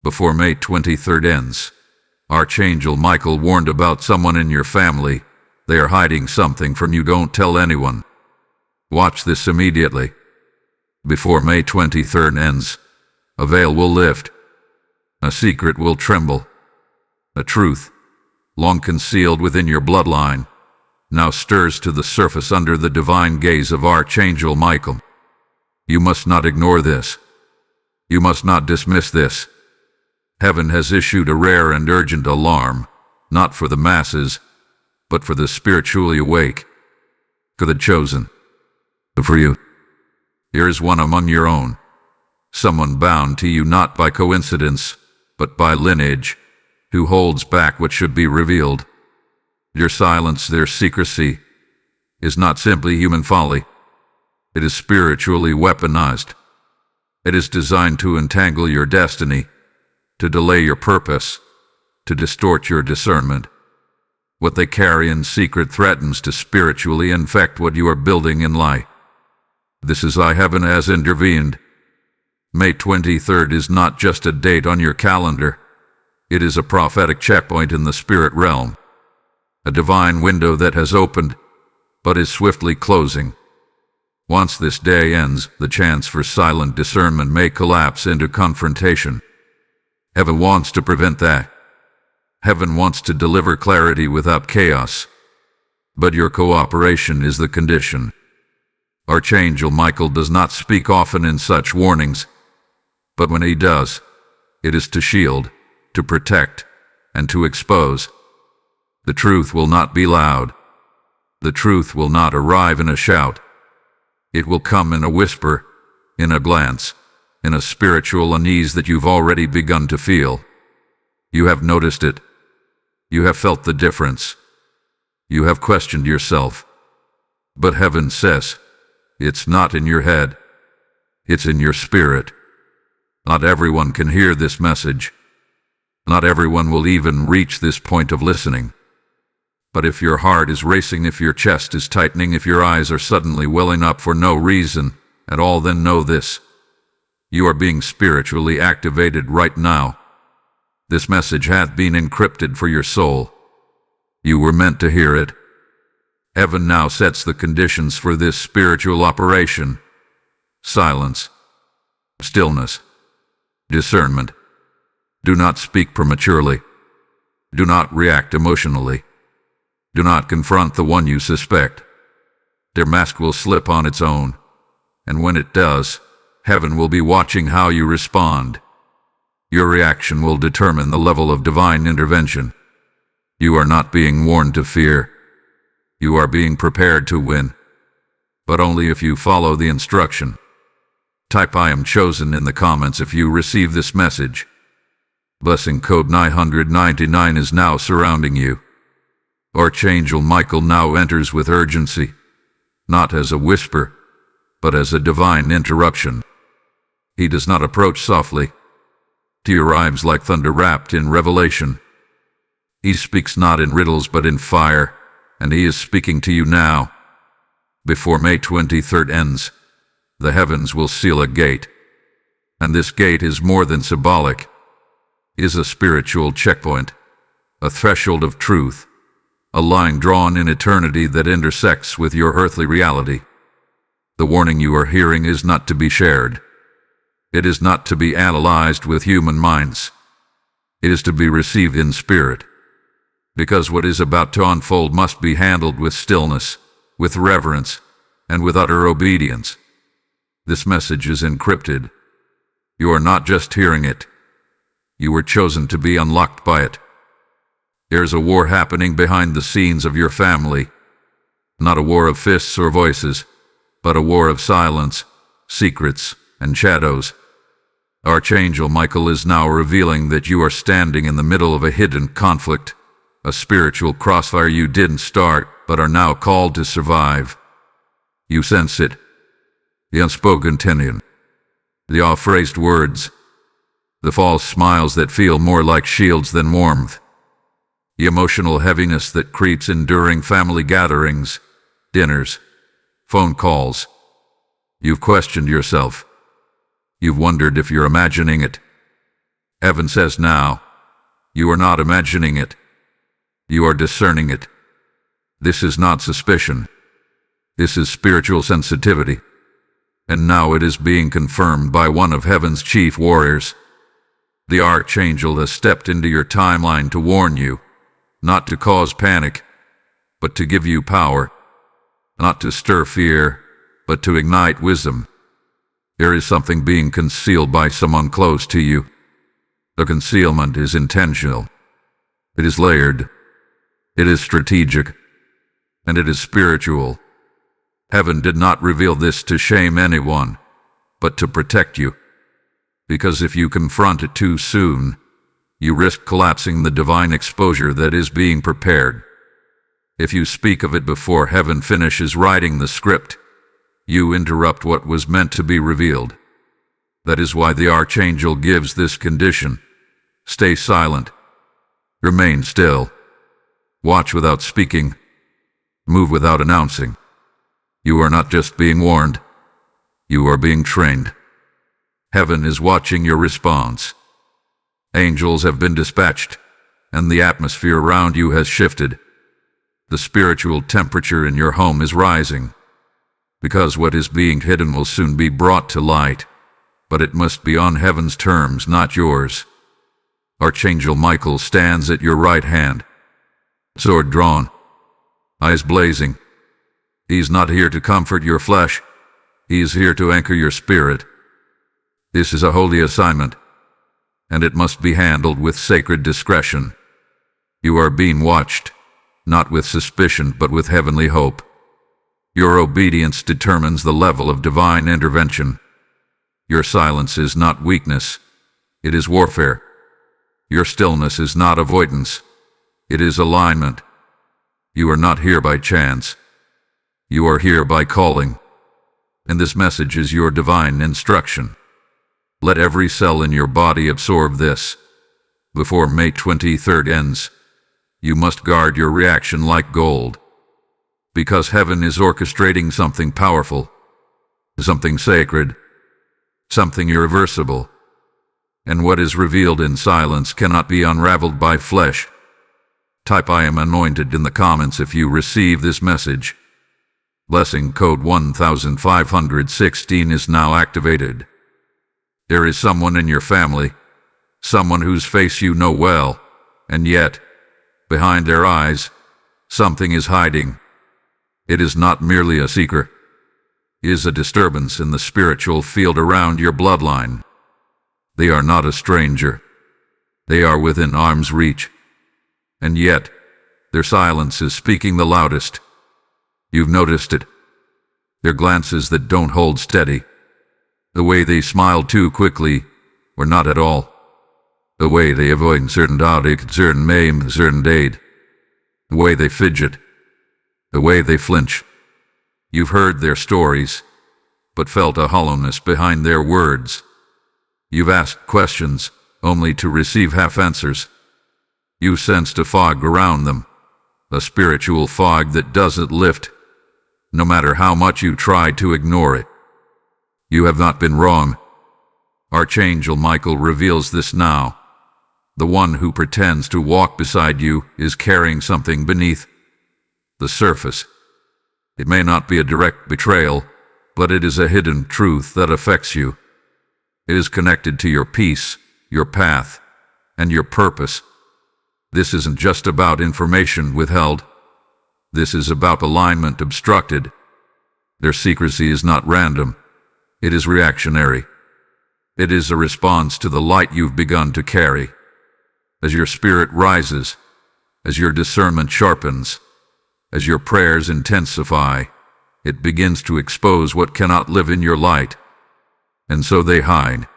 Before May 23rd ends, Archangel Michael warned about someone in your family. They are hiding something from you. Don't tell anyone. Watch this immediately. Before May 23rd ends, a veil will lift. A secret will tremble. A truth, long concealed within your bloodline, now stirs to the surface under the divine gaze of Archangel Michael. You must not ignore this. You must not dismiss this. Heaven has issued a rare and urgent alarm, not for the masses, but for the spiritually awake, for the chosen, for you. Here is one among your own, someone bound to you not by coincidence, but by lineage, who holds back what should be revealed. Your silence, their secrecy, is not simply human folly. It is spiritually weaponized. It is designed to entangle your destiny, to delay your purpose, to distort your discernment. What they carry in secret threatens to spiritually infect what you are building in light. This is why heaven has intervened. May 23rd is not just a date on your calendar. It is a prophetic checkpoint in the spirit realm. A divine window that has opened, but is swiftly closing. Once this day ends, the chance for silent discernment may collapse into confrontation. Heaven wants to prevent that. Heaven wants to deliver clarity without chaos. But your cooperation is the condition. Archangel Michael does not speak often in such warnings, but when he does, it is to shield, to protect, and to expose. The truth will not be loud. The truth will not arrive in a shout. It will come in a whisper, in a glance, in a spiritual unease that you've already begun to feel. You have noticed it. You have felt the difference. You have questioned yourself. But heaven says, it's not in your head. It's in your spirit. Not everyone can hear this message. Not everyone will even reach this point of listening. But if your heart is racing, if your chest is tightening, if your eyes are suddenly welling up for no reason at all, then know this. You are being spiritually activated right now. This message hath been encrypted for your soul. You were meant to hear it. Heaven now sets the conditions for this spiritual operation. Silence. Stillness. Discernment. Do not speak prematurely. Do not react emotionally. Do not confront the one you suspect. Their mask will slip on its own, and when it does, heaven will be watching how you respond. Your reaction will determine the level of divine intervention. You are not being warned to fear. You are being prepared to win, but only if you follow the instruction. Type "I am chosen" in the comments if you receive this message. Blessing code 999 is now surrounding you. Archangel Michael now enters with urgency, not as a whisper, but as a divine interruption. He does not approach softly. He arrives like thunder wrapped in revelation. He speaks not in riddles but in fire, and he is speaking to you now. Before May 23rd ends, the heavens will seal a gate. And this gate is more than symbolic. It is a spiritual checkpoint, a threshold of truth, a line drawn in eternity that intersects with your earthly reality. The warning you are hearing is not to be shared. It is not to be analyzed with human minds. It is to be received in spirit. Because what is about to unfold must be handled with stillness, with reverence, and with utter obedience. This message is encrypted. You are not just hearing it. You were chosen to be unlocked by it. There's a war happening behind the scenes of your family. Not a war of fists or voices, but a war of silence, secrets, and shadows. Archangel Michael is now revealing that you are standing in the middle of a hidden conflict, a spiritual crossfire you didn't start, but are now called to survive. You sense it. The unspoken tension. The off-phrased words. The false smiles that feel more like shields than warmth. The emotional heaviness that creeps in during family gatherings, dinners, phone calls. You've questioned yourself. You've wondered if you're imagining it. Heaven says now, you are not imagining it. You are discerning it. This is not suspicion. This is spiritual sensitivity. And now it is being confirmed by one of heaven's chief warriors. The Archangel has stepped into your timeline to warn you, not to cause panic, but to give you power, not to stir fear, but to ignite wisdom. There is something being concealed by someone close to you. The concealment is intentional. It is layered. It is strategic. And it is spiritual. Heaven did not reveal this to shame anyone, but to protect you. Because if you confront it too soon, you risk collapsing the divine exposure that is being prepared. If you speak of it before heaven finishes writing the script, you interrupt what was meant to be revealed. That is why the Archangel gives this condition. Stay silent. Remain still. Watch without speaking. Move without announcing. You are not just being warned. You are being trained. Heaven is watching your response. Angels have been dispatched, and the atmosphere around you has shifted. The spiritual temperature in your home is rising, because what is being hidden will soon be brought to light, but it must be on heaven's terms, not yours. Archangel Michael stands at your right hand, sword drawn, eyes blazing. He's not here to comfort your flesh. He is here to anchor your spirit. This is a holy assignment, and it must be handled with sacred discretion. You are being watched, not with suspicion, but with heavenly hope. Your obedience determines the level of divine intervention. Your silence is not weakness. It is warfare. Your stillness is not avoidance. It is alignment. You are not here by chance. You are here by calling. And this message is your divine instruction. Let every cell in your body absorb this. Before May 23rd ends, you must guard your reaction like gold. Because heaven is orchestrating something powerful, something sacred, something irreversible. And what is revealed in silence cannot be unraveled by flesh. Type "I am anointed" in the comments if you receive this message. Blessing code 1516 is now activated. There is someone in your family, someone whose face you know well, and yet, behind their eyes, something is hiding. It is not merely a secret. It is a disturbance in the spiritual field around your bloodline. They are not a stranger. They are within arm's reach. And yet, their silence is speaking the loudest. You've noticed it. Their glances that don't hold steady. The way they smile too quickly, or not at all. The way they avoid certain topic, certain name, certain date. The way they fidget. The way they flinch. You've heard their stories, but felt a hollowness behind their words. You've asked questions, only to receive half answers. You sensed a fog around them, a spiritual fog that doesn't lift, no matter how much you try to ignore it. You have not been wrong. Archangel Michael reveals this now. The one who pretends to walk beside you is carrying something beneath the surface. It may not be a direct betrayal, but it is a hidden truth that affects you. It is connected to your peace, your path, and your purpose. This isn't just about information withheld. This is about alignment obstructed. Their secrecy is not random. It is reactionary. It is a response to the light you've begun to carry. As your spirit rises, as your discernment sharpens, as your prayers intensify, it begins to expose what cannot live in your light. And so they hide.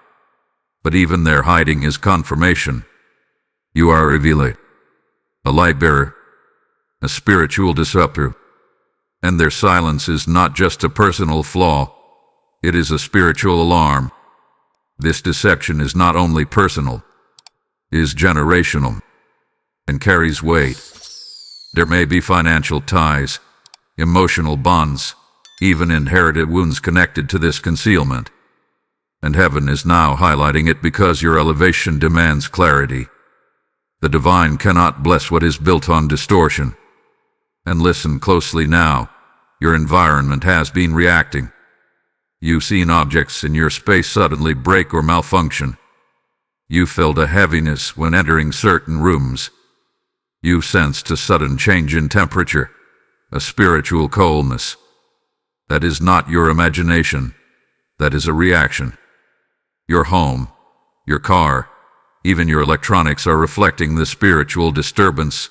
But even their hiding is confirmation. You are revealing a light bearer, a spiritual disruptor. And their silence is not just a personal flaw. It is a spiritual alarm. This deception is not only personal, it is generational, and carries weight. There may be financial ties, emotional bonds, even inherited wounds connected to this concealment. and heaven is now highlighting it because your elevation demands clarity. The divine cannot bless what is built on distortion. And listen closely now. Your environment has been reacting. You've seen objects in your space suddenly break or malfunction. You felt a heaviness when entering certain rooms. You sensed a sudden change in temperature, a spiritual coldness. That is not your imagination. That is a reaction. Your home, your car, even your electronics are reflecting the spiritual disturbance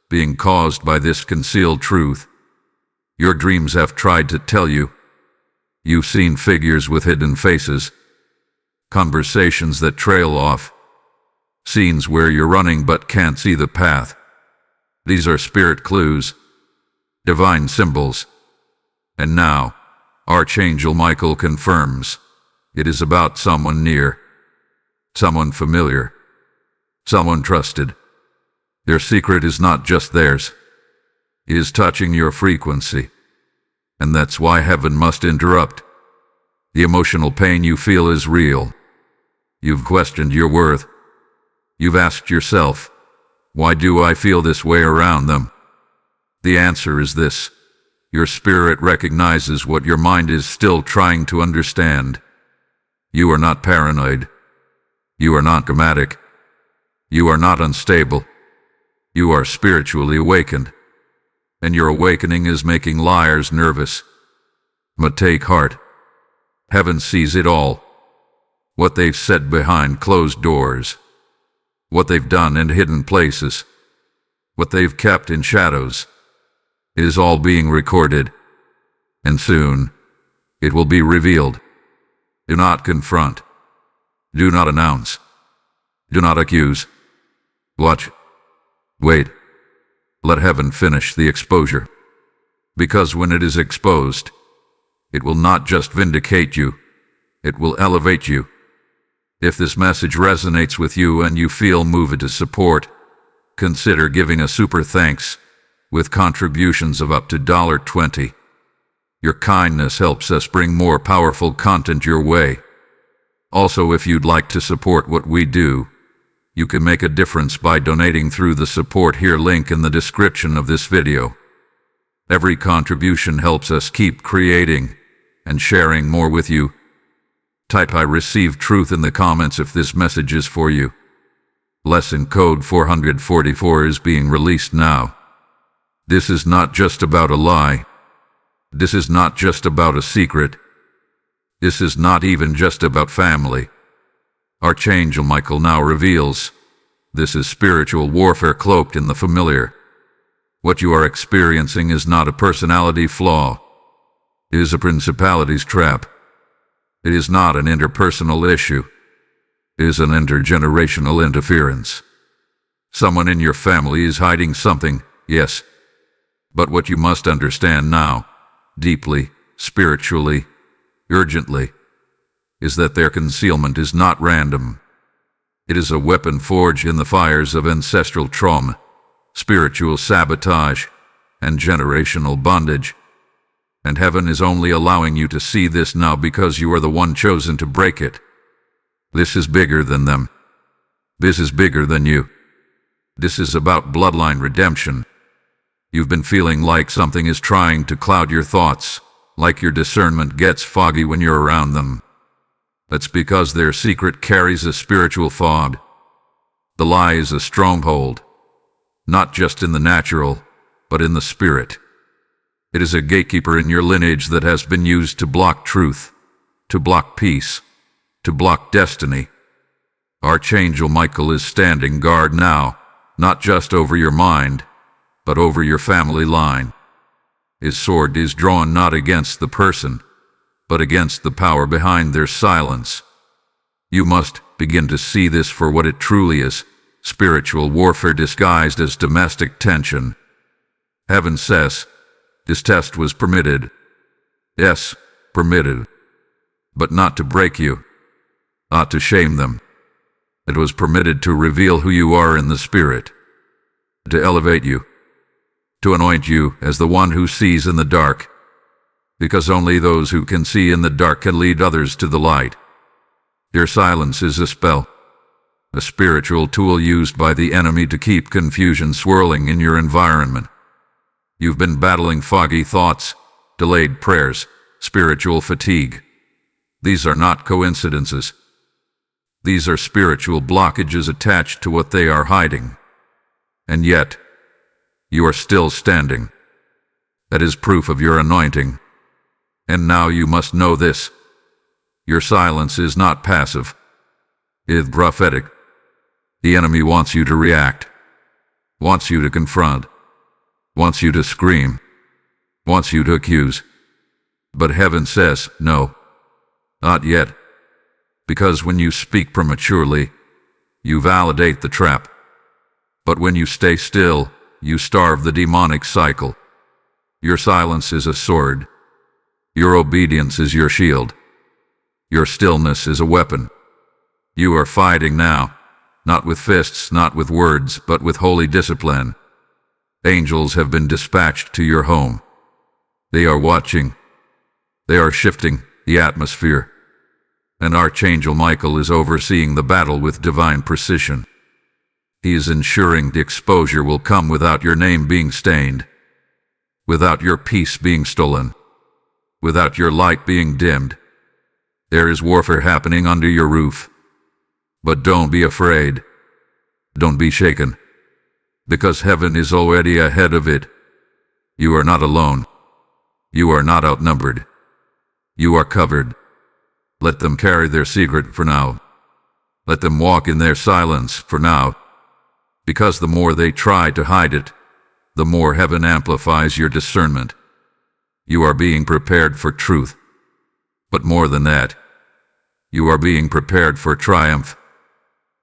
being caused by this concealed truth. Your dreams have tried to tell you. You've seen figures with hidden faces, conversations that trail off, scenes where you're running but can't see the path. These are spirit clues, divine symbols. And now, Archangel Michael confirms it is about someone near, someone familiar, someone trusted. Their secret is not just theirs. It is touching your frequency. And that's why heaven must interrupt. The emotional pain you feel is real. You've questioned your worth. You've asked yourself, why do I feel this way around them? The answer is this. Your spirit recognizes what your mind is still trying to understand. You are not paranoid. You are not dramatic. You are not unstable. You are spiritually awakened. And your awakening is making liars nervous. But take heart. Heaven sees it all. What they've said behind closed doors. What they've done in hidden places. What they've kept in shadows. It is all being recorded. And soon, it will be revealed. Do not confront. Do not announce. Do not accuse. Watch. Wait. Let heaven finish the exposure. Because when it is exposed, it will not just vindicate you, it will elevate you. If this message resonates with you and you feel moved to support, consider giving a super thanks with contributions of up to $20. Your kindness helps us bring more powerful content your way. Also, if you'd like to support what we do, you can make a difference by donating through the support here link in the description of this video. Every contribution helps us keep creating and sharing more with you. Type I receive truth in the comments if this message is for you. Lesson code 444 is being released now. This is not just about a lie. This is not just about a secret. This is not even just about family. Archangel Michael now reveals, this is spiritual warfare cloaked in the familiar. What you are experiencing is not a personality flaw. It is a principality's trap. It is not an interpersonal issue. It is an intergenerational interference. Someone in your family is hiding something, yes. But what you must understand now, deeply, spiritually, urgently, is that their concealment is not random. It is a weapon forged in the fires of ancestral trauma, spiritual sabotage, and generational bondage. And heaven is only allowing you to see this now because you are the one chosen to break it. This is bigger than them. This is bigger than you. This is about bloodline redemption. You've been feeling like something is trying to cloud your thoughts, like your discernment gets foggy when you're around them. That's because their secret carries a spiritual fog. The lie is a stronghold, not just in the natural, but in the spirit. It is a gatekeeper in your lineage that has been used to block truth, to block peace, to block destiny. Archangel Michael is standing guard now, not just over your mind, but over your family line. His sword is drawn not against the person, but against the power behind their silence. You must begin to see this for what it truly is, spiritual warfare disguised as domestic tension. Heaven says, this test was permitted. Yes, permitted. But not to break you, not to shame them. It was permitted to reveal who you are in the spirit, to elevate you, to anoint you as the one who sees in the dark, because only those who can see in the dark can lead others to the light. Your silence is a spell, a spiritual tool used by the enemy to keep confusion swirling in your environment. You've been battling foggy thoughts, delayed prayers, spiritual fatigue. These are not coincidences. These are spiritual blockages attached to what they are hiding. And yet, you are still standing. That is proof of your anointing. And now you must know this. Your silence is not passive. It is prophetic. The enemy wants you to react, wants you to confront, wants you to scream, wants you to accuse. But heaven says, no, not yet. Because when you speak prematurely, you validate the trap. But when you stay still, you starve the demonic cycle. Your silence is a sword. Your obedience is your shield. Your stillness is a weapon. You are fighting now, not with fists, not with words, but with holy discipline. Angels have been dispatched to your home. They are watching. They are shifting the atmosphere. And Archangel Michael is overseeing the battle with divine precision. He is ensuring the exposure will come without your name being stained, without your peace being stolen, without your light being dimmed. There is warfare happening under your roof. But don't be afraid. Don't be shaken. Because heaven is already ahead of it. You are not alone. You are not outnumbered. You are covered. Let them carry their secret for now. Let them walk in their silence for now. Because the more they try to hide it, the more heaven amplifies your discernment. You are being prepared for truth. But more than that, you are being prepared for triumph.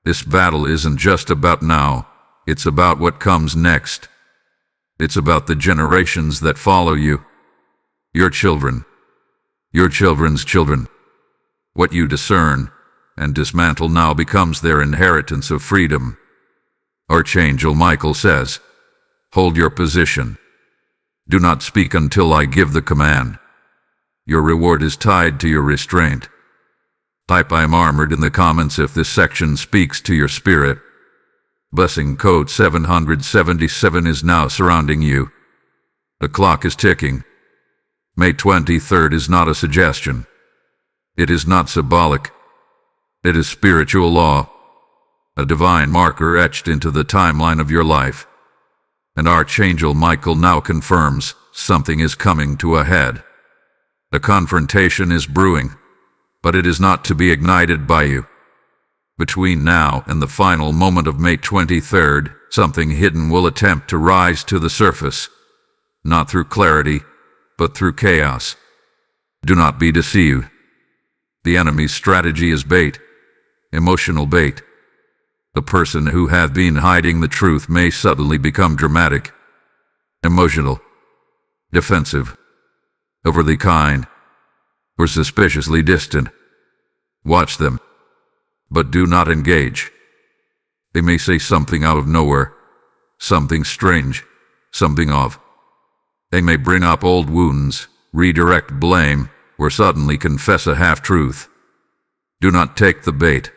This battle isn't just about now, it's about what comes next. It's about the generations that follow you. Your children. Your children's children. What you discern and dismantle now becomes their inheritance of freedom. Archangel Michael says, hold your position. Do not speak until I give the command. Your reward is tied to your restraint. Type I'm armored in the comments if this section speaks to your spirit. Blessing code 777 is now surrounding you. The clock is ticking. May 23rd is not a suggestion. It is not symbolic. It is spiritual law, a divine marker etched into the timeline of your life. And Archangel Michael now confirms something is coming to a head. The confrontation is brewing, but it is not to be ignited by you. Between now and the final moment of May 23rd, something hidden will attempt to rise to the surface, not through clarity, but through chaos. Do not be deceived. The enemy's strategy is bait, emotional bait. The person who had been hiding the truth may suddenly become dramatic, emotional, defensive, overly kind, or suspiciously distant. Watch them, but do not engage. They may say something out of nowhere, something strange, something off. They may bring up old wounds, redirect blame, or suddenly confess a half-truth. Do not take the bait,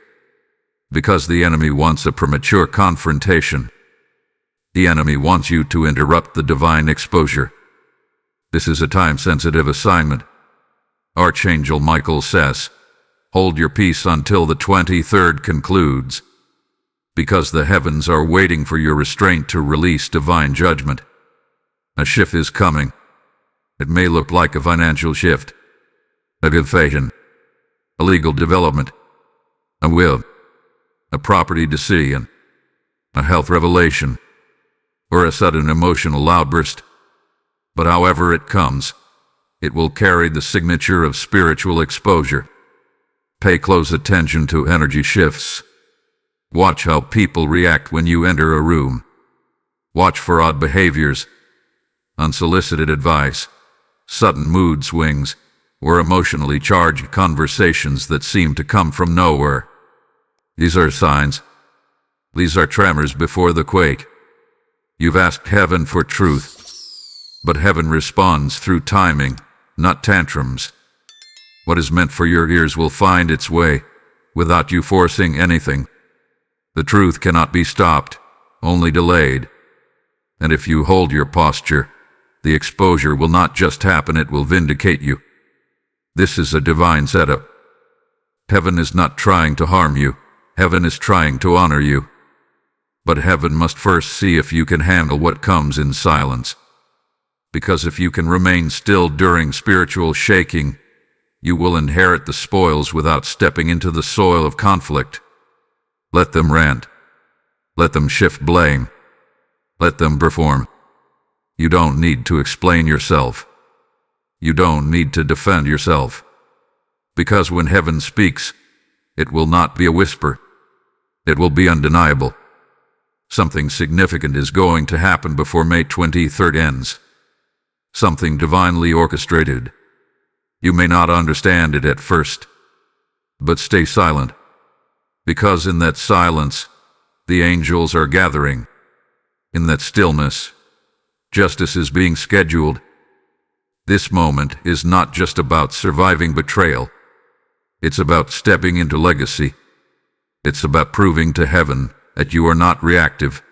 because the enemy wants a premature confrontation. The enemy wants you to interrupt the divine exposure. This is a time-sensitive assignment. Archangel Michael says, hold your peace until the 23rd concludes, because the heavens are waiting for your restraint to release divine judgment. A shift is coming. It may look like a financial shift, a confession, a legal development, a will, a property decision, a health revelation, or a sudden emotional outburst. But however it comes, it will carry the signature of spiritual exposure. Pay close attention to energy shifts. Watch how people react when you enter a room. Watch for odd behaviors, unsolicited advice, sudden mood swings, or emotionally charged conversations that seem to come from nowhere. These are signs. These are tremors before the quake. You've asked heaven for truth, but heaven responds through timing, not tantrums. What is meant for your ears will find its way, without you forcing anything. The truth cannot be stopped, only delayed. And if you hold your posture, the exposure will not just happen, it will vindicate you. This is a divine setup. Heaven is not trying to harm you. Heaven is trying to honor you. But heaven must first see if you can handle what comes in silence. Because if you can remain still during spiritual shaking, you will inherit the spoils without stepping into the soil of conflict. Let them rant. Let them shift blame. Let them perform. You don't need to explain yourself. You don't need to defend yourself. Because when heaven speaks, it will not be a whisper. It will be undeniable. Something significant is going to happen before May 23rd ends. Something divinely orchestrated. You may not understand it at first, but stay silent. Because in that silence, the angels are gathering. In that stillness, justice is being scheduled. This moment is not just about surviving betrayal. It's about stepping into legacy. It's about proving to heaven that you are not reactive.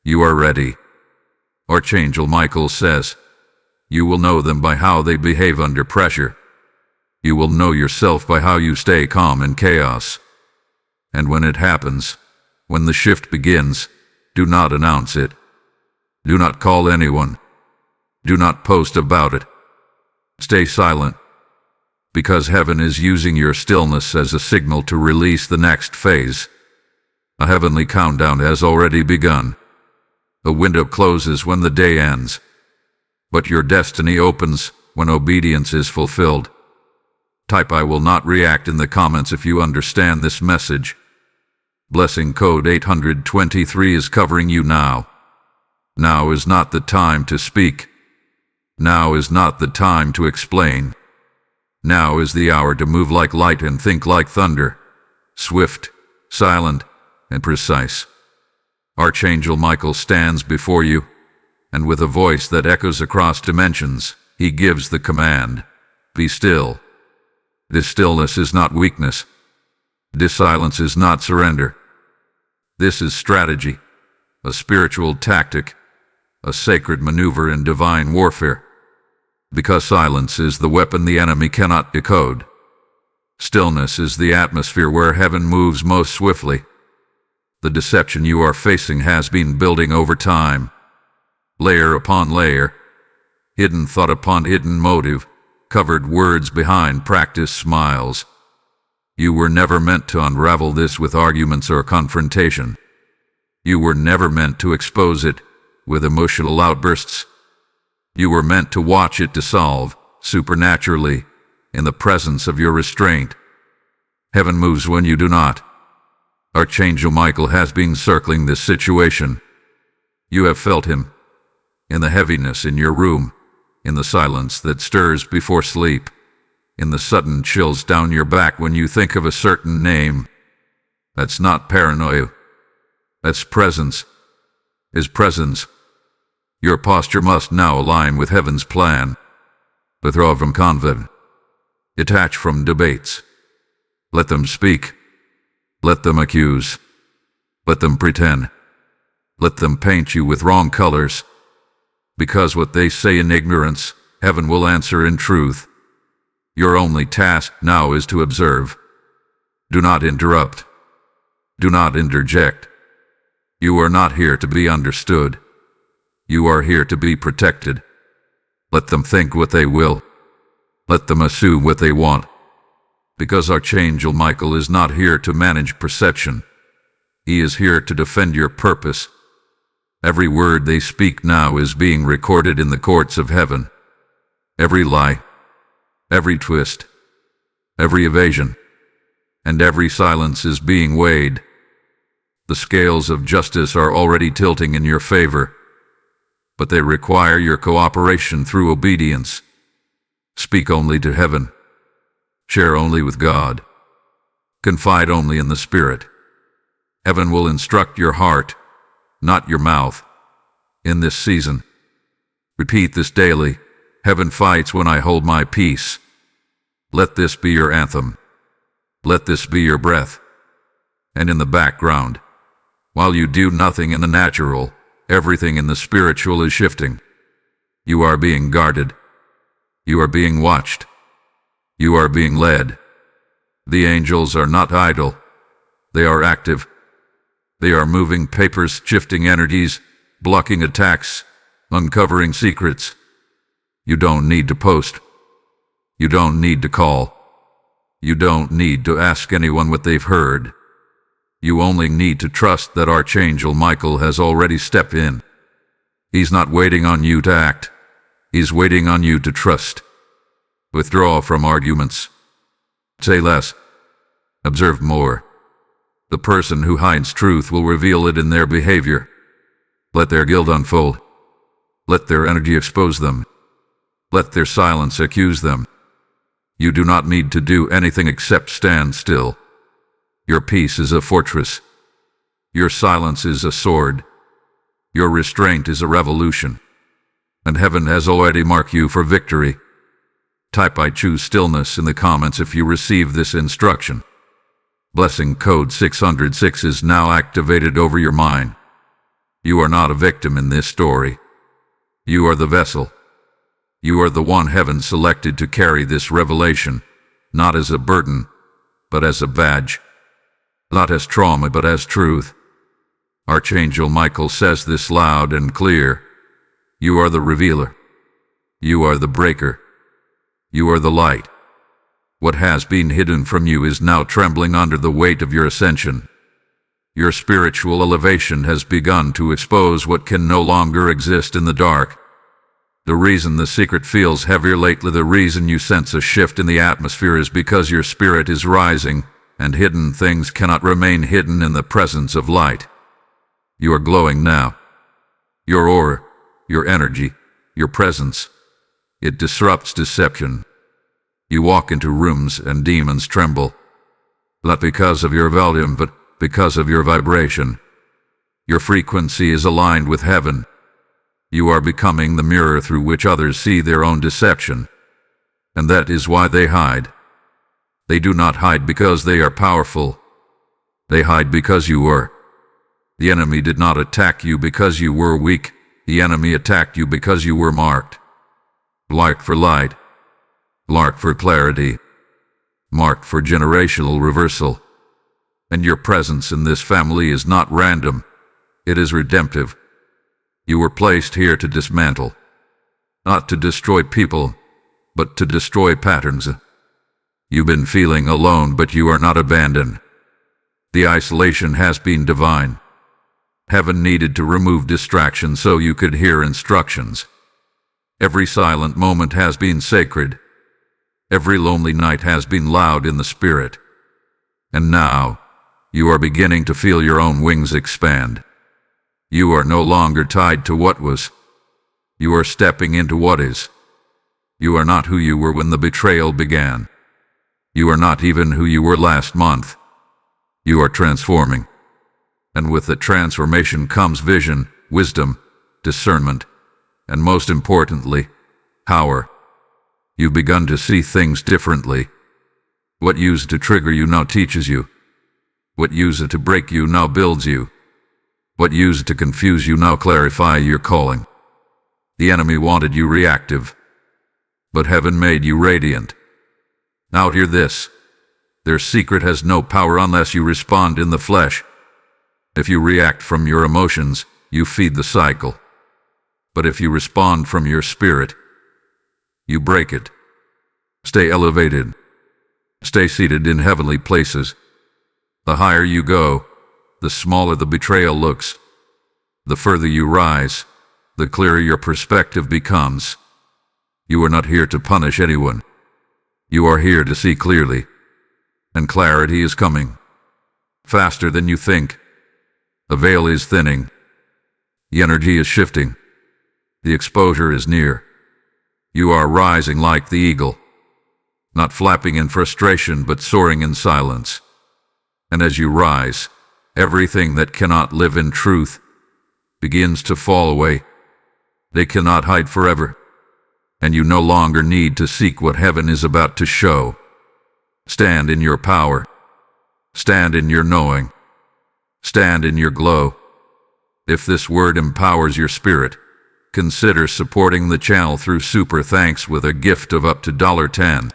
You are ready. Archangel Michael says, you will know them by how they behave under pressure. You will know yourself by how you stay calm in chaos. And when it happens, when the shift begins, do not announce it. Do not call anyone. Do not post about it. Stay silent. Because heaven is using your stillness as a signal to release the next phase. A heavenly countdown has already begun. The window closes when the day ends. But your destiny opens when obedience is fulfilled. Type "I will not react" in the comments if you understand this message. Blessing code 823 is covering you now. Now is not the time to speak. Now is not the time to explain. Now is the hour to move like light and think like thunder. Swift, silent, and precise. Archangel Michael stands before you, and with a voice that echoes across dimensions, he gives the command, be still. This stillness is not weakness. This silence is not surrender. This is strategy, a spiritual tactic, a sacred maneuver in divine warfare. Because silence is the weapon the enemy cannot decode. Stillness is the atmosphere where heaven moves most swiftly. The deception you are facing has been building over time. Layer upon layer, hidden thought upon hidden motive, covered words behind practiced smiles. You were never meant to unravel this with arguments or confrontation. You were never meant to expose it with emotional outbursts. You were meant to watch it dissolve, supernaturally, in the presence of your restraint. Heaven moves when you do not. Archangel Michael has been circling this situation. You have felt him. In the heaviness in your room, in the silence that stirs before sleep, in the sudden chills down your back when you think of a certain name. That's not paranoia. That's presence. His presence. Your posture must now align with heaven's plan. Withdraw from conflict. Detach from debates. Let them speak. Let them accuse. Let them pretend. Let them paint you with wrong colors. Because what they say in ignorance, heaven will answer in truth. Your only task now is to observe. Do not interrupt. Do not interject. You are not here to be understood. You are here to be protected. Let them think what they will. Let them assume what they want. Because Archangel Michael is not here to manage perception. He is here to defend your purpose. Every word they speak now is being recorded in the courts of heaven. Every lie, every twist, every evasion, and every silence is being weighed. The scales of justice are already tilting in your favor, but they require your cooperation through obedience. Speak only to heaven. Share only with God. Confide only in the Spirit. Heaven will instruct your heart, not your mouth. In this season, repeat this daily. Heaven fights when I hold my peace. Let this be your anthem. Let this be your breath. And in the background, while you do nothing in the natural, everything in the spiritual is shifting. You are being guarded. You are being watched. You are being led. The angels are not idle. They are active. They are moving papers, shifting energies, blocking attacks, uncovering secrets. You don't need to post. You don't need to call. You don't need to ask anyone what they've heard. You only need to trust that Archangel Michael has already stepped in. He's not waiting on you to act. He's waiting on you to trust. Withdraw from arguments. Say less. Observe more. The person who hides truth will reveal it in their behavior. Let their guilt unfold. Let their energy expose them. Let their silence accuse them. You do not need to do anything except stand still. Your peace is a fortress. Your silence is a sword. Your restraint is a revolution. And heaven has already marked you for victory. Type "I choose stillness" in the comments if you receive this instruction. Blessing code 606 is now activated over your mind. You are not a victim in this story. You are the vessel. You are the one heaven selected to carry this revelation, not as a burden, but as a badge. Not as trauma, but as truth. Archangel Michael says this loud and clear. You are the revealer. You are the breaker. You are the light. What has been hidden from you is now trembling under the weight of your ascension. Your spiritual elevation has begun to expose what can no longer exist in the dark. The reason the secret feels heavier lately, the reason you sense a shift in the atmosphere is because your spirit is rising, and hidden things cannot remain hidden in the presence of light. You are glowing now. Your aura, your energy, your presence, it disrupts deception. You walk into rooms and demons tremble. Not because of your volume, but because of your vibration. Your frequency is aligned with heaven. You are becoming the mirror through which others see their own deception. And that is why they hide. They do not hide because they are powerful. They hide because you were. The enemy did not attack you because you were weak. The enemy attacked you because you were marked. Marked for light. Marked for clarity. Marked for generational reversal. And your presence in this family is not random. It is redemptive. You were placed here to dismantle. Not to destroy people, but to destroy patterns. You've been feeling alone, but you are not abandoned. The isolation has been divine. Heaven needed to remove distractions so you could hear instructions. Every silent moment has been sacred. Every lonely night has been loud in the spirit. And now, you are beginning to feel your own wings expand. You are no longer tied to what was. You are stepping into what is. You are not who you were when the betrayal began. You are not even who you were last month. You are transforming. And with the transformation comes vision, wisdom, discernment, and most importantly, power. You've begun to see things differently. What used to trigger you now teaches you. What used to break you now builds you. What used to confuse you now clarify your calling. The enemy wanted you reactive, but heaven made you radiant. Now hear this. Their secret has no power unless you respond in the flesh. If you react from your emotions, you feed the cycle. But if you respond from your spirit, you break it. Stay elevated. Stay seated in heavenly places. The higher you go, the smaller the betrayal looks. The further you rise, the clearer your perspective becomes. You are not here to punish anyone. You are here to see clearly. And clarity is coming. Faster than you think. The veil is thinning. The energy is shifting. The exposure is near. You are rising like the eagle. Not flapping in frustration, but soaring in silence. And as you rise, everything that cannot live in truth begins to fall away. They cannot hide forever. And you no longer need to seek what heaven is about to show. Stand in your power. Stand in your knowing. Stand in your glow. If this word empowers your spirit, consider supporting the channel through Super Thanks with a gift of up to $10.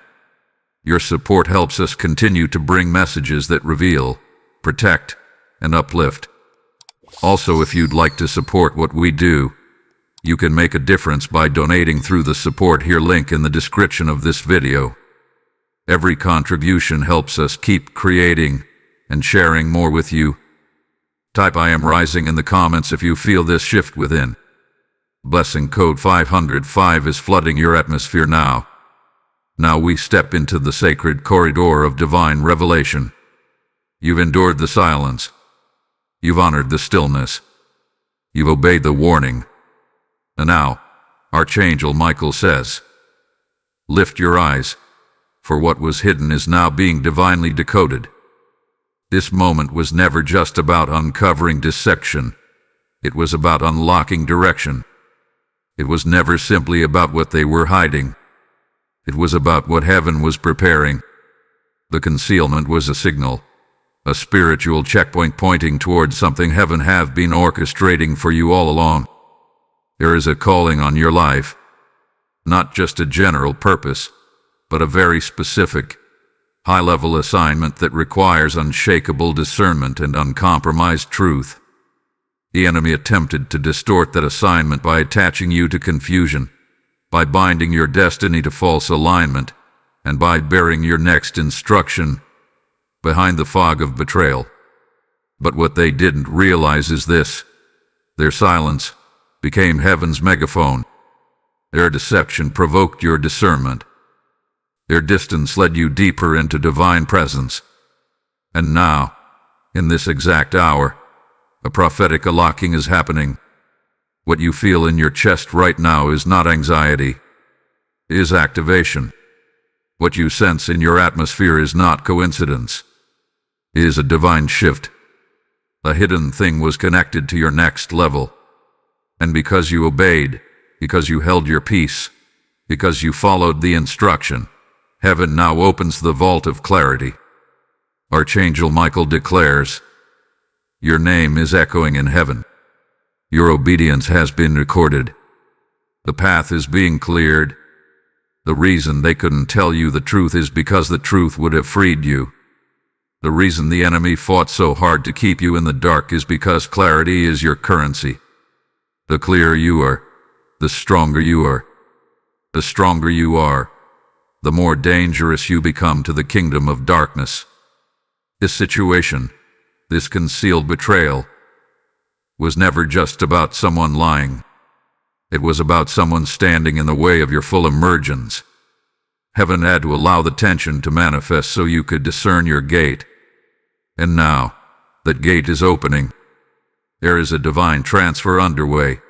Your support helps us continue to bring messages that reveal, protect, and uplift. Also, if you'd like to support what we do, you can make a difference by donating through the Support Here link in the description of this video. Every contribution helps us keep creating and sharing more with you. Type I am rising in the comments if you feel this shift within. Blessing code 505 is flooding your atmosphere now. Now we step into the sacred corridor of divine revelation. You've endured the silence. You've honored the stillness. You've obeyed the warning. And now, Archangel Michael says, lift your eyes, for what was hidden is now being divinely decoded. This moment was never just about uncovering dissection. It was about unlocking direction. It was never simply about what they were hiding. It was about what heaven was preparing. The concealment was a signal, a spiritual checkpoint pointing towards something heaven have been orchestrating for you all along. There is a calling on your life, not just a general purpose, but a very specific, high-level assignment that requires unshakable discernment and uncompromised truth. The enemy attempted to distort that assignment by attaching you to confusion, by binding your destiny to false alignment, and by burying your next instruction behind the fog of betrayal. But what they didn't realize is this: their silence became heaven's megaphone. Their deception provoked your discernment. Their distance led you deeper into divine presence. And now, in this exact hour, a prophetic unlocking is happening. What you feel in your chest right now is not anxiety, it is activation. What you sense in your atmosphere is not coincidence. It is a divine shift. A hidden thing was connected to your next level. And because you obeyed, because you held your peace, because you followed the instruction, heaven now opens the vault of clarity. Archangel Michael declares, your name is echoing in heaven. Your obedience has been recorded. The path is being cleared. The reason they couldn't tell you the truth is because the truth would have freed you. The reason the enemy fought so hard to keep you in the dark is because clarity is your currency. The clearer you are, the stronger you are. The stronger you are, the more dangerous you become to the kingdom of darkness. This situation, this concealed betrayal, was never just about someone lying. It was about someone standing in the way of your full emergence. Heaven had to allow the tension to manifest so you could discern your gate. And now, that gate is opening. There is a divine transfer underway.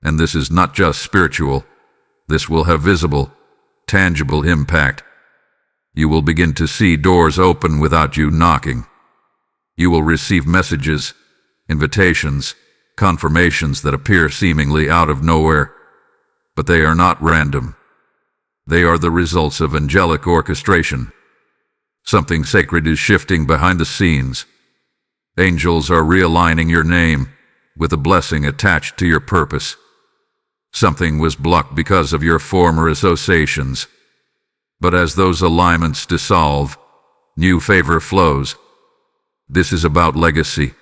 And this is not just spiritual. This will have visible, tangible impact. You will begin to see doors open without you knocking. You will receive messages, invitations, confirmations that appear seemingly out of nowhere, but they are not random. They are the results of angelic orchestration. Something sacred is shifting behind the scenes. Angels are realigning your name with a blessing attached to your purpose. Something was blocked because of your former associations. But as those alignments dissolve, new favor flows. This is about legacy.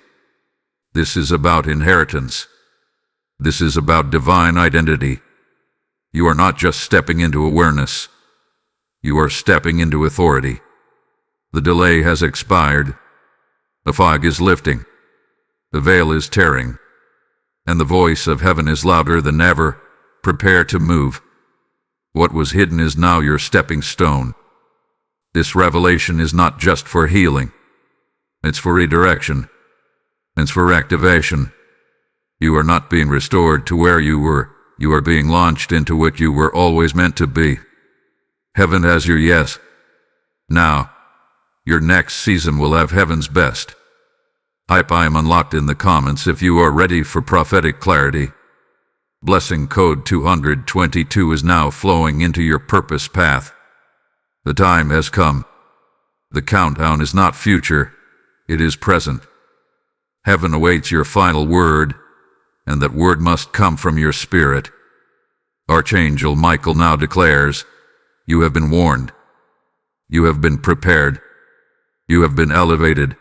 This is about inheritance. This is about divine identity. You are not just stepping into awareness. You are stepping into authority. The delay has expired. The fog is lifting. The veil is tearing. And the voice of heaven is louder than ever. Prepare to move. What was hidden is now your stepping stone. This revelation is not just for healing. It's for redirection. It's for activation. You are not being restored to where you were. You are being launched into what you were always meant to be. Heaven has your yes. Now, your next season will have heaven's best. Type I am unlocked in the comments if you are ready for prophetic clarity. Blessing code 222 is now flowing into your purpose path. The time has come. The countdown is not future, It is present. Heaven awaits your final word, and that word must come from your spirit. Archangel Michael now declares, you have been warned. You have been prepared. You have been elevated.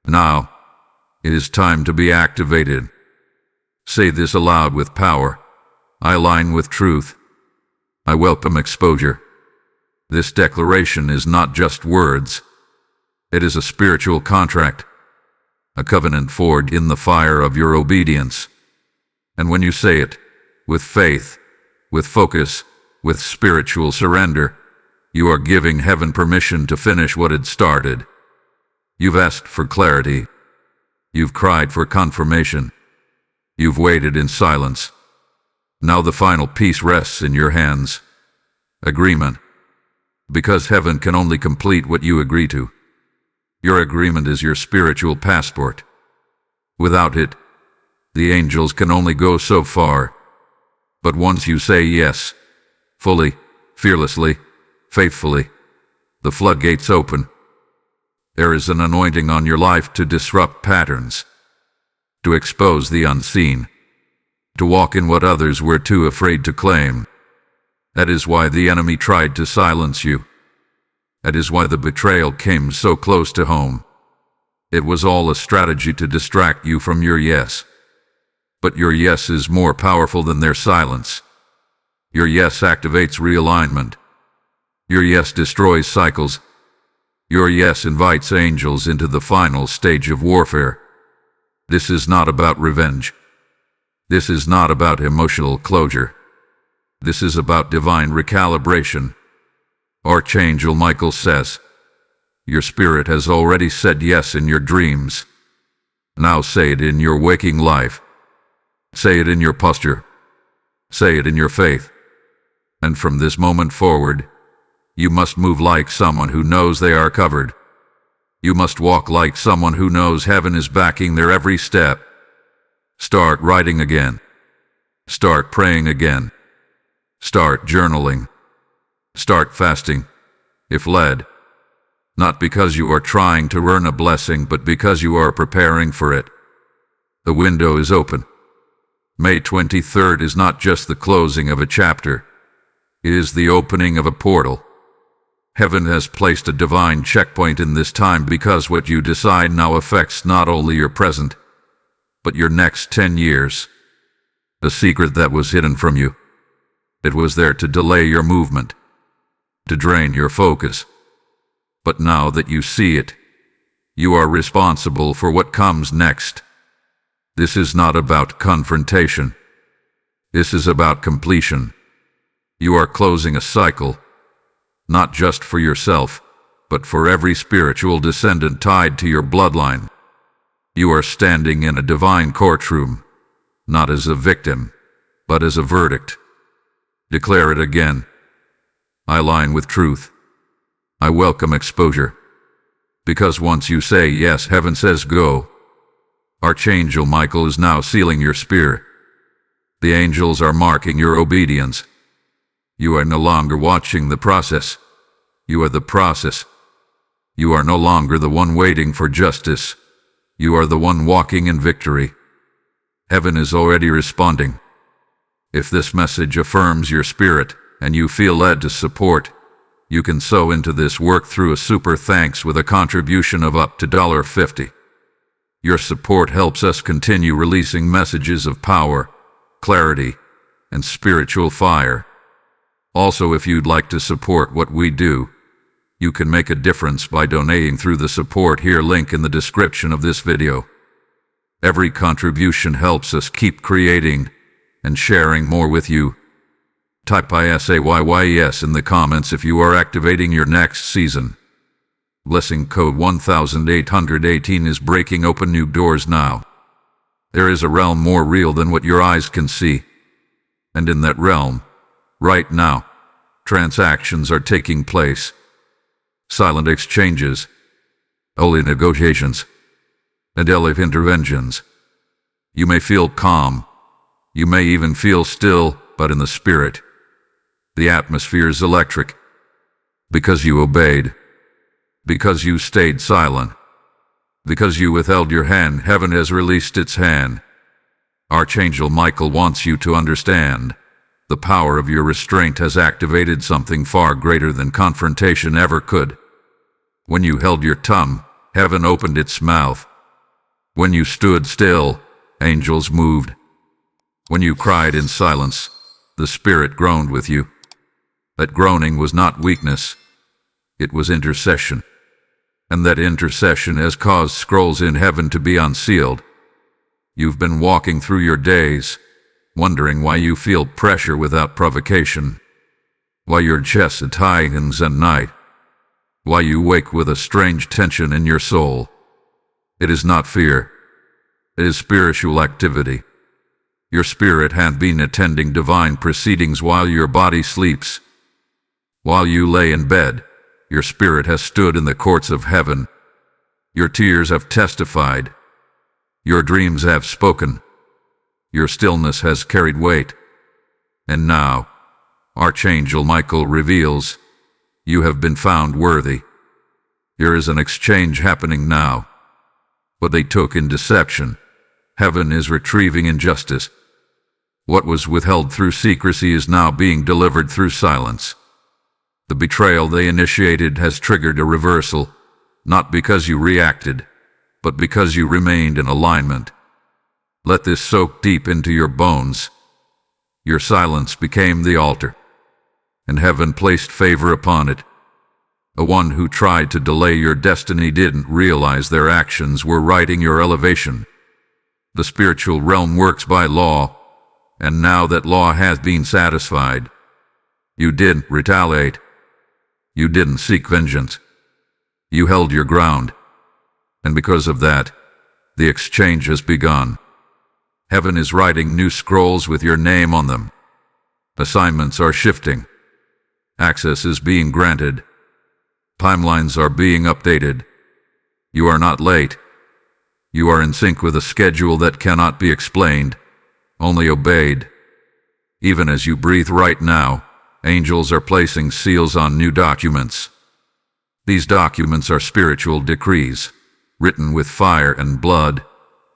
Now, it is time to be activated. Say this aloud with power. I align with truth. I welcome exposure. This declaration is not just words. It is a spiritual contract, a covenant forged in the fire of your obedience. And when you say it, with faith, with focus, with spiritual surrender, you are giving heaven permission to finish what it started. You've asked for clarity. You've cried for confirmation. You've waited in silence. Now the final piece rests in your hands. Agreement. Because heaven can only complete what you agree to. Your agreement is your spiritual passport. Without it, the angels can only go so far. But once you say yes, fully, fearlessly, faithfully, the floodgates open. There is an anointing on your life to disrupt patterns, to expose the unseen, to walk in what others were too afraid to claim. That is why the enemy tried to silence you. That is why the betrayal came so close to home. It was all a strategy to distract you from your yes. But your yes is more powerful than their silence. Your yes activates realignment. Your yes destroys cycles. Your yes invites angels into the final stage of warfare. This is not about revenge. This is not about emotional closure. This is about divine recalibration. Archangel Michael says, your spirit has already said yes in your dreams. Now say it in your waking life. Say it in your posture. Say it in your faith. And from this moment forward, you must move like someone who knows they are covered. You must walk like someone who knows heaven is backing their every step. Start writing again. Start praying again. Start journaling. Start fasting, if led. Not because you are trying to earn a blessing, but because you are preparing for it. The window is open. May 23rd is not just the closing of a chapter. It is the opening of a portal. Heaven has placed a divine checkpoint in this time because what you decide now affects not only your present, but your next 10 years. The secret that was hidden from you. It was there to delay your movement, to drain your focus. But now that you see it, you are responsible for what comes next. This is not about confrontation. This is about completion. You are closing a cycle, not just for yourself, but for every spiritual descendant tied to your bloodline. You are standing in a divine courtroom, not as a victim, but as a verdict. Declare it again. I align with truth. I welcome exposure. Because once you say yes, heaven says go. Archangel Michael is now sealing your spirit. The angels are marking your obedience. You are no longer watching the process. You are the process. You are no longer the one waiting for justice. You are the one walking in victory. Heaven is already responding. If this message affirms your spirit and you feel led to support, you can sow into this work through a super thanks with a contribution of up to $50. Your support helps us continue releasing messages of power, clarity, and spiritual fire. Also, if you'd like to support what we do, you can make a difference by donating through the support here link in the description of this video. Every contribution helps us keep creating and sharing more with you. Type ISAYYES in the comments if you are activating your next season. Blessing code 1818 is breaking open new doors now. There is a realm more real than what your eyes can see. And in that realm, right now, transactions are taking place. Silent exchanges, holy negotiations, and elif interventions. You may feel calm. You may even feel still, but in the spirit, the atmosphere is electric. Because you obeyed. Because you stayed silent. Because you withheld your hand, heaven has released its hand. Archangel Michael wants you to understand. The power of your restraint has activated something far greater than confrontation ever could. When you held your tongue, heaven opened its mouth. When you stood still, angels moved. When you cried in silence, the Spirit groaned with you. That groaning was not weakness, it was intercession. And that intercession has caused scrolls in heaven to be unsealed. You've been walking through your days, wondering why you feel pressure without provocation, why your chest tightens at night, why you wake with a strange tension in your soul. It is not fear, it is spiritual activity. Your spirit had been attending divine proceedings while your body sleeps. While you lay in bed, your spirit has stood in the courts of heaven. Your tears have testified. Your dreams have spoken. Your stillness has carried weight. And now, Archangel Michael reveals, you have been found worthy. There is an exchange happening now. What they took in deception, heaven is retrieving in justice. What was withheld through secrecy is now being delivered through silence. The betrayal they initiated has triggered a reversal, not because you reacted, but because you remained in alignment. Let this soak deep into your bones. Your silence became the altar, and heaven placed favor upon it. The one who tried to delay your destiny didn't realize their actions were writing your elevation. The spiritual realm works by law, and now that law has been satisfied, you didn't retaliate. You didn't seek vengeance. You held your ground. And because of that, the exchange has begun. Heaven is writing new scrolls with your name on them. Assignments are shifting. Access is being granted. Timelines are being updated. You are not late. You are in sync with a schedule that cannot be explained, only obeyed. Even as you breathe right now, angels are placing seals on new documents. These documents are spiritual decrees, written with fire and blood,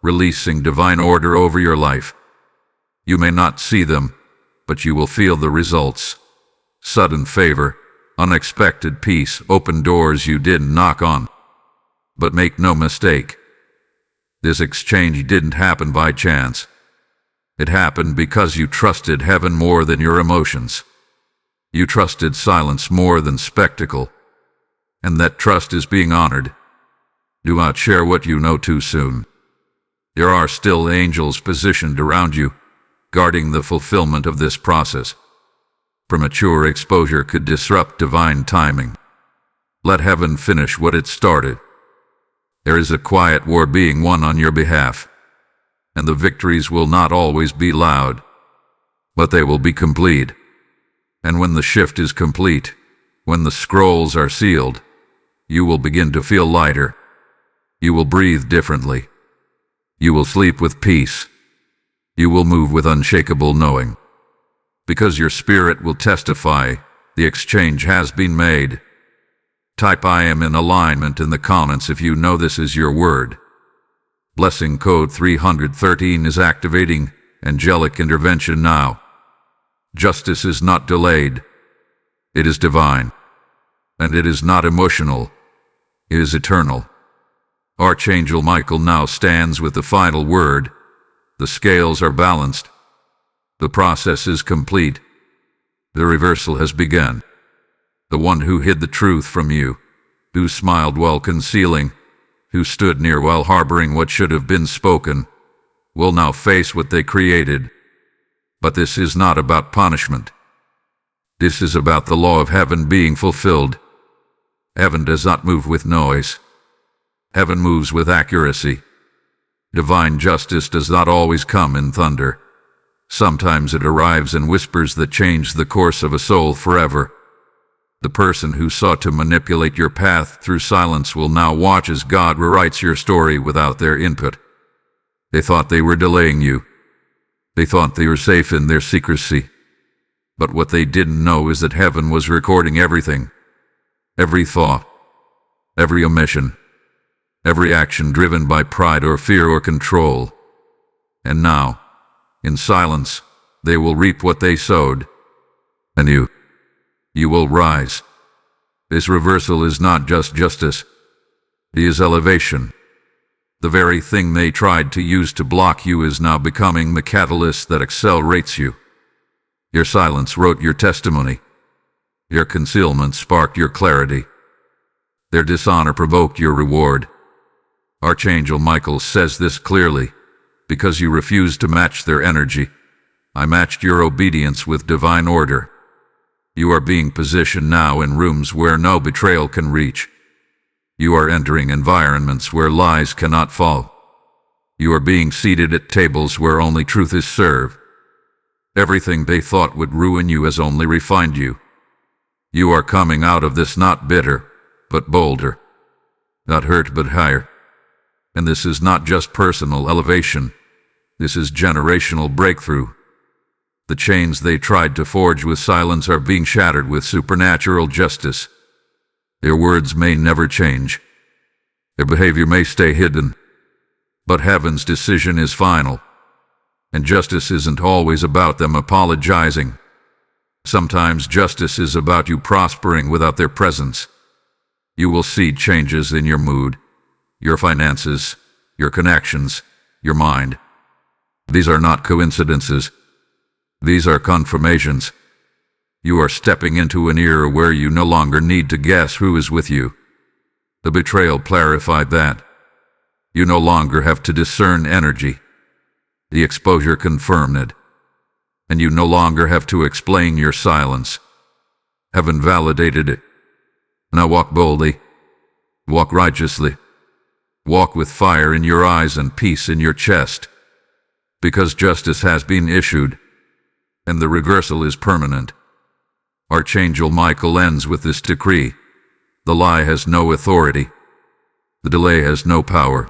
releasing divine order over your life. You may not see them, but you will feel the results. Sudden favor, unexpected peace, open doors you didn't knock on. But make no mistake, this exchange didn't happen by chance. It happened because you trusted heaven more than your emotions. You trusted silence more than spectacle. And that trust is being honored. Do not share what you know too soon. There are still angels positioned around you, guarding the fulfillment of this process. Premature exposure could disrupt divine timing. Let heaven finish what it started. There is a quiet war being won on your behalf, and the victories will not always be loud, but they will be complete. And when the shift is complete, when the scrolls are sealed, you will begin to feel lighter. You will breathe differently. You will sleep with peace. You will move with unshakable knowing. Because your spirit will testify, the exchange has been made. Type I am in alignment in the comments if you know this is your word. Blessing code 313 is activating angelic intervention now. Justice is not delayed. It is divine. And it is not emotional. It is eternal. Archangel Michael now stands with the final word. The scales are balanced. The process is complete. The reversal has begun. The one who hid the truth from you, who smiled while concealing, who stood near while harboring what should have been spoken, will now face what they created. But this is not about punishment. This is about the law of heaven being fulfilled. Heaven does not move with noise. Heaven moves with accuracy. Divine justice does not always come in thunder. Sometimes it arrives in whispers that change the course of a soul forever. The person who sought to manipulate your path through silence will now watch as God rewrites your story without their input. They thought they were delaying you. They thought they were safe in their secrecy. But what they didn't know is that heaven was recording everything. Every thought. Every omission. every action driven by pride or fear or control. And now, in silence, they will reap what they sowed. And you will rise. This reversal is not just justice. It is elevation. The very thing they tried to use to block you is now becoming the catalyst that accelerates you. Your silence wrote your testimony. Your concealment sparked your clarity. Their dishonor provoked your reward. Archangel Michael says this clearly. Because you refused to match their energy, I matched your obedience with divine order. You are being positioned now in rooms where no betrayal can reach. You are entering environments where lies cannot fall. You are being seated at tables where only truth is served. Everything they thought would ruin you has only refined you. You are coming out of this not bitter, but bolder. Not hurt, but higher. And this is not just personal elevation. This is generational breakthrough. The chains they tried to forge with silence are being shattered with supernatural justice. Their words may never change. Their behavior may stay hidden. But heaven's decision is final. And justice isn't always about them apologizing. Sometimes justice is about you prospering without their presence. You will see changes in your mood, your finances, your connections, your mind. These are not coincidences. These are confirmations. You are stepping into an era where you no longer need to guess who is with you. The betrayal clarified that. You no longer have to discern energy. The exposure confirmed it. And you no longer have to explain your silence. Heaven validated it. Now walk boldly. Walk righteously. Walk with fire in your eyes and peace in your chest. Because justice has been issued, and the reversal is permanent. Archangel Michael ends with this decree. The lie has no authority. The delay has no power.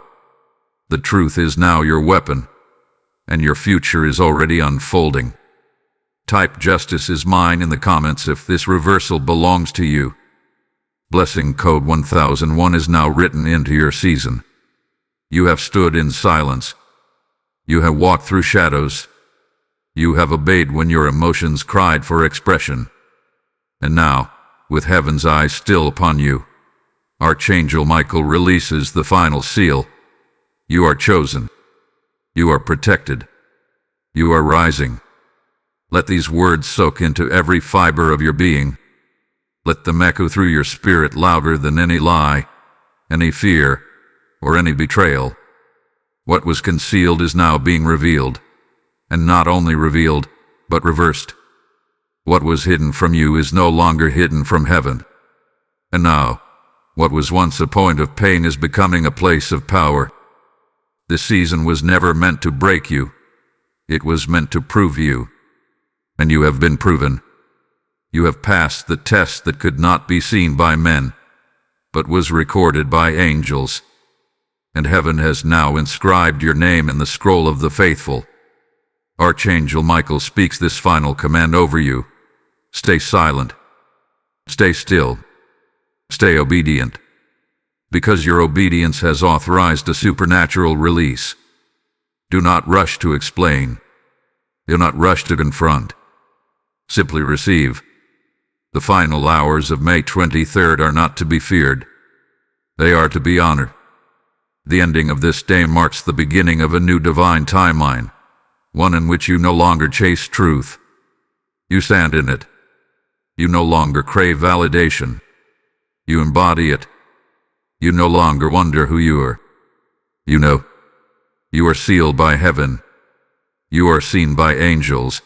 The truth is now your weapon, and your future is already unfolding. Type "Justice is mine" in the comments if this reversal belongs to you. Blessing code 1001 is now written into your season. You have stood in silence. You have walked through shadows. You have obeyed when your emotions cried for expression. And now, with heaven's eyes still upon you, Archangel Michael releases the final seal. You are chosen. You are protected. You are rising. Let these words soak into every fiber of your being. Let them echo through your spirit louder than any lie, any fear, or any betrayal. What was concealed is now being revealed, and not only revealed, but reversed. What was hidden from you is no longer hidden from heaven. And now, what was once a point of pain is becoming a place of power. This season was never meant to break you. It was meant to prove you. And you have been proven. You have passed the test that could not be seen by men, but was recorded by angels. And heaven has now inscribed your name in the scroll of the faithful. Archangel Michael speaks this final command over you. Stay silent. Stay still. Stay obedient. Because your obedience has authorized a supernatural release. Do not rush to explain. Do not rush to confront. Simply receive. The final hours of May 23rd are not to be feared. They are to be honored. The ending of this day marks the beginning of a new divine timeline, one in which you no longer chase truth. You stand in it. You no longer crave validation. You embody it. You no longer wonder who you are. You know. You are sealed by heaven. You are seen by angels.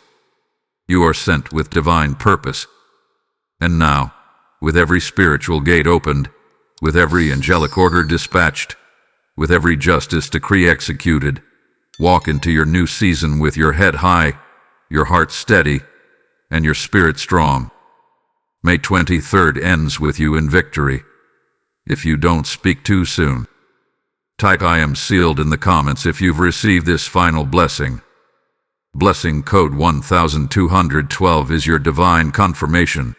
You are sent with divine purpose. And now, with every spiritual gate opened, with every angelic order dispatched, with every justice decree executed, walk into your new season with your head high, your heart steady, and your spirit strong. May 23rd ends with you in victory. If you don't speak too soon, type "I am sealed" in the comments if you've received this final blessing. Blessing code 1212 is your divine confirmation.